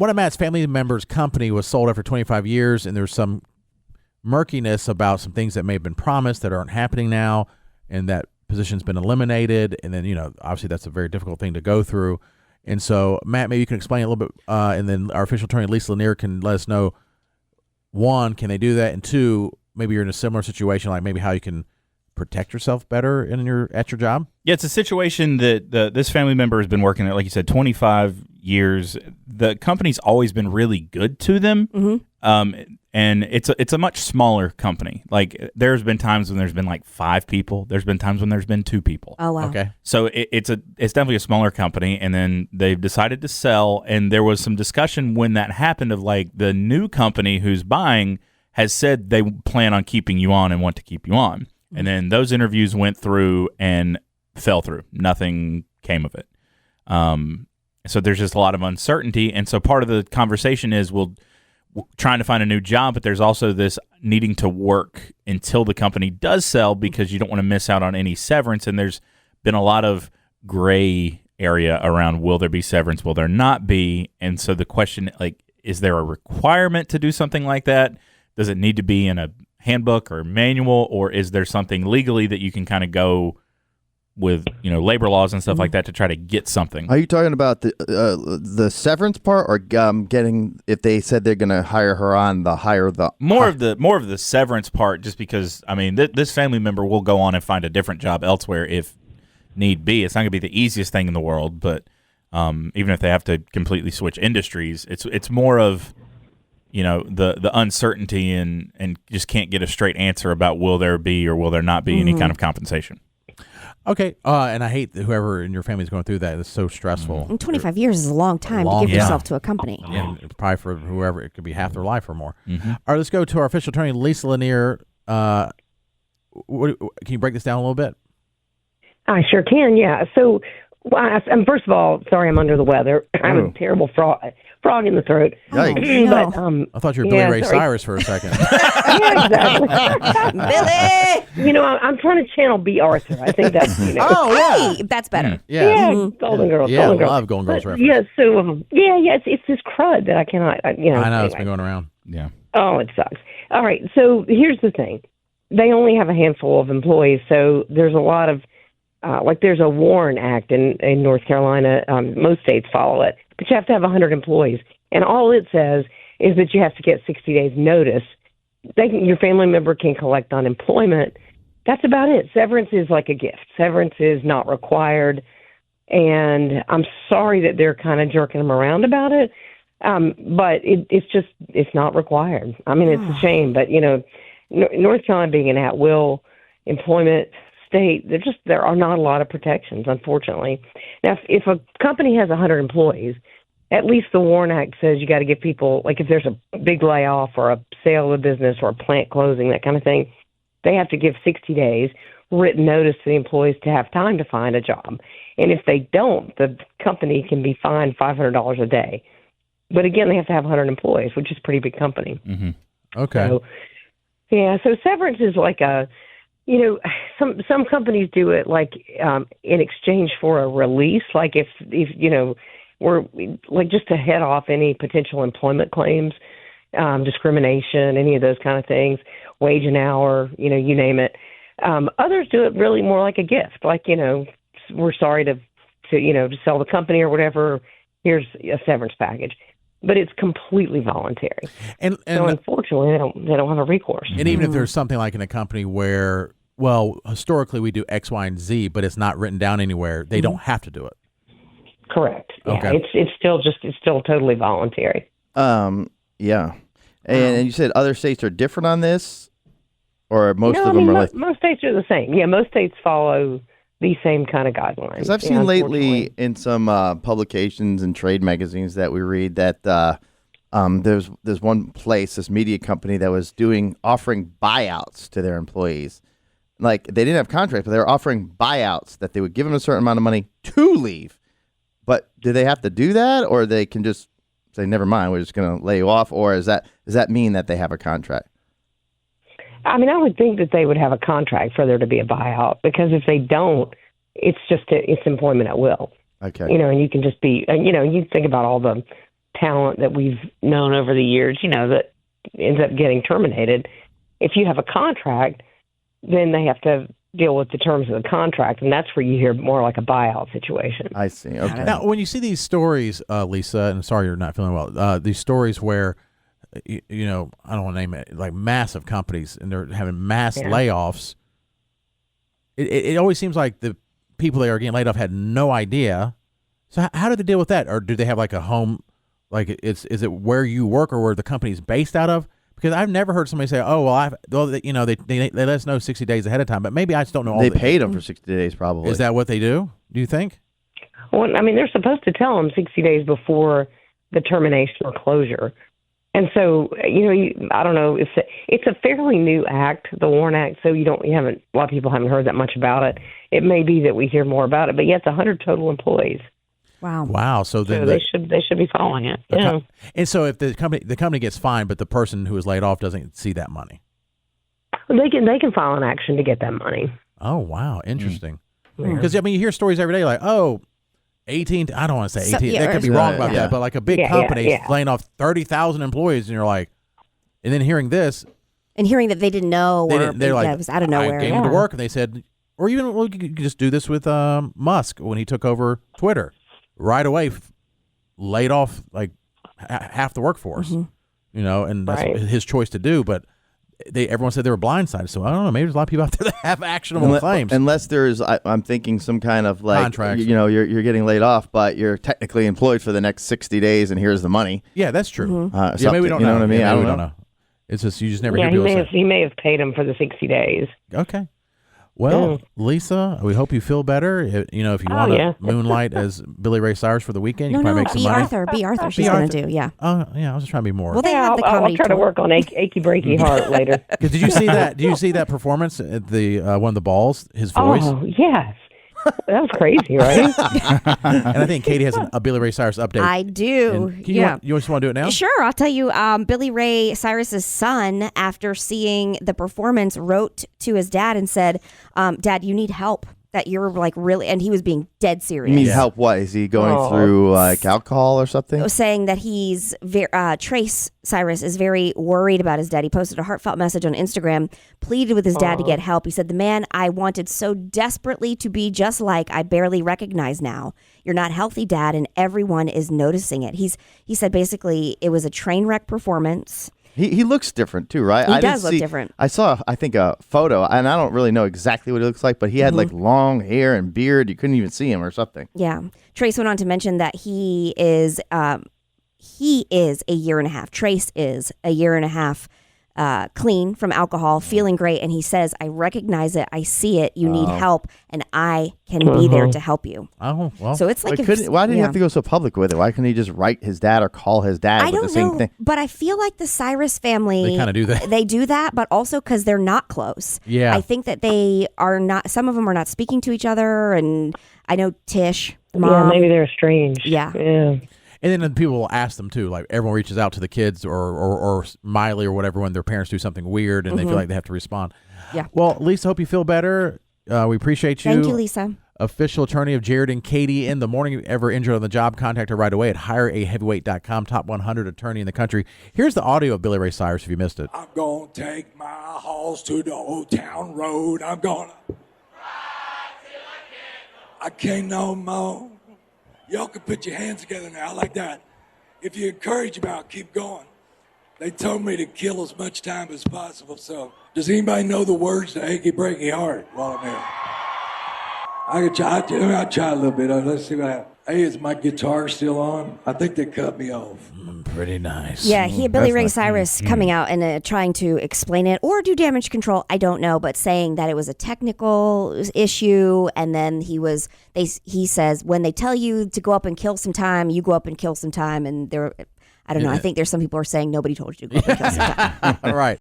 one of Matt's family members' company was sold after 25 years, and there's some murkiness about some things that may have been promised that aren't happening now, and that position's been eliminated. And then, obviously that's a very difficult thing to go through. And so, Matt, maybe you can explain a little bit, and then our official attorney, Lisa Lanier, can let us know, one, can they do that? And two, maybe you're in a similar situation, like maybe how you can protect yourself better at your job? Yeah, it's a situation that this family member has been working at, like you said, 25 years. The company's always been really good to them. Mm-hmm. And it's a much smaller company. Like, there's been times when there's been like 5 people. There's been times when there's been 2 people. Oh, wow. Okay. So it's definitely a smaller company. And then they've decided to sell. And there was some discussion when that happened of like the new company who's buying has said they plan on keeping you on and want to keep you on. And then those interviews went through and fell through. Nothing came of it. So there's just a lot of uncertainty. And so part of the conversation is, trying to find a new job, but there's also this needing to work until the company does sell because you don't want to miss out on any severance. And there's been a lot of gray area around, will there be severance? Will there not be? And so the question, like, is there a requirement to do something like that? Does it need to be in a handbook or manual, or is there something legally that you can kind of go with, labor laws and stuff like that to try to get something? Are you talking about the severance part, or getting, if they said they're going to hire her on, more of the severance part? Just because, I mean, this family member will go on and find a different job elsewhere if need be. It's not going to be the easiest thing in the world, but even if they have to completely switch industries, it's more of, the uncertainty and just can't get a straight answer about will there be or will there not be any kind of compensation. Okay, and I hate that whoever in your family is going through that. It's so stressful. And 25 years is a long time to give yourself to a company. And probably for whoever, it could be half their life or more. Mm-hmm. All right, let's go to our official attorney, Lisa Lanier. Can you break this down a little bit? I sure can, yeah. So, first of all, sorry I'm under the weather. I have a terrible frog in the throat. Yikes. But, I thought you were Billy Ray Cyrus for a second. Yeah, exactly. Billy! I'm trying to channel B. Arthur. I think that's, Oh, hey, that's better. Yeah. Golden Girls. Yeah, Golden I love Golden Girls reference. Yeah, so, it's this crud that I cannot, I know, anyway. it's been going around. Yeah. Oh, it sucks. All right, so here's the thing. They only have a handful of employees, so there's a lot of, there's a WARN Act in North Carolina. Most states follow it, but you have to have 100 employees. And all it says is that you have to get 60 days notice. Your family member can collect unemployment. That's about it. Severance is like a gift. Severance is not required. And I'm sorry that they're kind of jerking them around about it. But it's not required. I mean, it's a shame, but North Carolina being an at-will employment state, there are not a lot of protections, unfortunately. Now, if a company has 100 employees, at least the WARN Act says you got to give people, like if there's a big layoff or a sale of the business or a plant closing, that kind of thing, they have to give 60 days written notice to the employees to have time to find a job. And if they don't, the company can be fined $500 a day. But again, they have to have 100 employees, which is a pretty big company. Mm-hmm. Okay. So severance is like some companies do it like in exchange for a release, like if we're like just to head off any potential employment claims, discrimination, any of those kind of things, wage and hour, you name it. Others do it really more like a gift, like, we're sorry to sell the company or whatever. Here's a severance package. But it's completely voluntary. And so unfortunately, they don't have a recourse. And even if there's something like in a company where, historically we do X, Y, and Z, but it's not written down anywhere, they don't have to do it. Correct. Okay. Yeah, it's still totally voluntary. Yeah. And you said other states are different on this, or most of them are like most states are the same. Yeah, most states follow these same kind of guidelines. Because I've seen lately in some publications and trade magazines that we read that there's one place, this media company that was offering buyouts to their employees. Like, they didn't have contracts, but they were offering buyouts that they would give them a certain amount of money to leave. But do they have to do that, or they can just say, never mind, we're just going to lay you off? Or does that mean that they have a contract? I mean, I would think that they would have a contract for there to be a buyout, because if they don't, it's employment at will. Okay. And you can just be, you think about all the talent that we've known over the years, that ends up getting terminated. If you have a contract, then they have to deal with the terms of the contract, and that's where you hear more like a buyout situation. I see. Okay. Now, when you see these stories, Lisa, and I'm sorry you're not feeling well, these stories where, I don't want to name it, like massive companies, and they're having mass layoffs, it always seems like the people that are getting laid off had no idea. So how do they deal with that? Or do they have like a home, like is it where you work or where the company's based out of? Because I've never heard somebody say, "Oh, well, they let us know 60 days ahead of time," but maybe I just don't know. They paid them for 60 days, probably. Is that what they do? Do you think? Well, I mean, they're supposed to tell them 60 days before the termination or closure. And so, I don't know if it's a fairly new act, the WARN Act. So a lot of people haven't heard that much about it. It may be that we hear more about it, but it's 100 total employees. Wow. So then they should be following it. Yeah. And so if the company gets fined, but the person who is laid off doesn't see that money, they can file an action to get that money. Oh wow, interesting. Because you hear stories every day like, oh, 18. I don't want to say 18. That could be wrong about that, but like a big company laying off 30,000 employees, and you're like, and then hearing this, and hearing that they didn't know, they're like, it was out of nowhere. I came to work, and they said, or even you could just do this with Musk when he took over Twitter. Right away, laid off like half the workforce, and that's his choice to do. But everyone said they were blindsided. So I don't know. Maybe there's a lot of people out there that have actionable claims. Unless there's, I'm thinking some kind of like contract. You're getting laid off, but you're technically employed for the next 60 days, and here's the money. Yeah, that's true. Maybe we don't know. You know what I mean? I don't know. It's just you just never hear people say. He may have paid him for the 60 days. Okay. Well, Lisa, we hope you feel better. If you want to moonlight as Billy Ray Cyrus for the weekend, you can probably make some money. B. Arthur, she's going to do, yeah. Oh, yeah, I was just trying to be more. Well, they have the comedy I'll try to work on Achy Breaky Heart later. Did you see that? Did you see that performance at the one of the balls? His voice. Oh yes, that was crazy, right? And I think Katie has a Billy Ray Cyrus update. I do. You just want to do it now? Sure, I'll tell you. Billy Ray Cyrus's son, after seeing the performance, wrote to his dad and said, "Dad, you need help. That you're like really," and he was being dead serious. You need help? What is he going through? Like alcohol or something? Saying that he's Trace Cyrus is very worried about his dad. He posted a heartfelt message on Instagram, pleaded with his dad to get help. He said, "The man I wanted so desperately to be just like, I barely recognize now. You're not healthy, Dad, and everyone is noticing it." He said basically it was a train wreck performance. He looks different too, right? He does look different. I saw, I think, a photo, and I don't really know exactly what he looks like, but he had like long hair and beard. You couldn't even see him or something. Yeah. Trace went on to mention that he is a year and a half. Trace is a year and a half clean from alcohol, feeling great. And he says, "I recognize it. I see it. You need help, and I can be there to help you." Oh, well. So it's like, why did he have to go so public with it? Why couldn't he just write his dad or call his dad with the same thing? But I feel like the Cyrus family, they kind of do that. They do that, but also because they're not close. Yeah. I think that they are not, some of them are not speaking to each other. And I know Tish, mom. Yeah, maybe they're estranged. Yeah. And then people will ask them too, like everyone reaches out to the kids or Miley or whatever when their parents do something weird and they feel like they have to respond. Yeah. Well, Lisa, hope you feel better. We appreciate you. Thank you, Lisa. Official attorney of Jared and Katie in the morning. If you ever injured on the job, contact her right away at hireaheavyweight.com. Top 100 attorney in the country. Here's the audio of Billy Ray Cyrus if you missed it. I'm going to take my horse to the old town road. I'm going to ride till I can't no more. Y'all can put your hands together now like that. If you encourage about, keep going. They told me to kill as much time as possible, so does anybody know the words to Achy Breaky Heart while I'm here? I'll try a little bit. Let's see what happens. Hey, is my guitar still on? I think they cut me off. Pretty nice. Yeah, Billy Ray Cyrus coming out and trying to explain it or do damage control. I don't know, but saying that it was a technical issue, and then he says when they tell you to go up and kill some time, you go up and kill some time, and I don't know. I think there's some people are saying nobody told you to go up and kill some time. All right.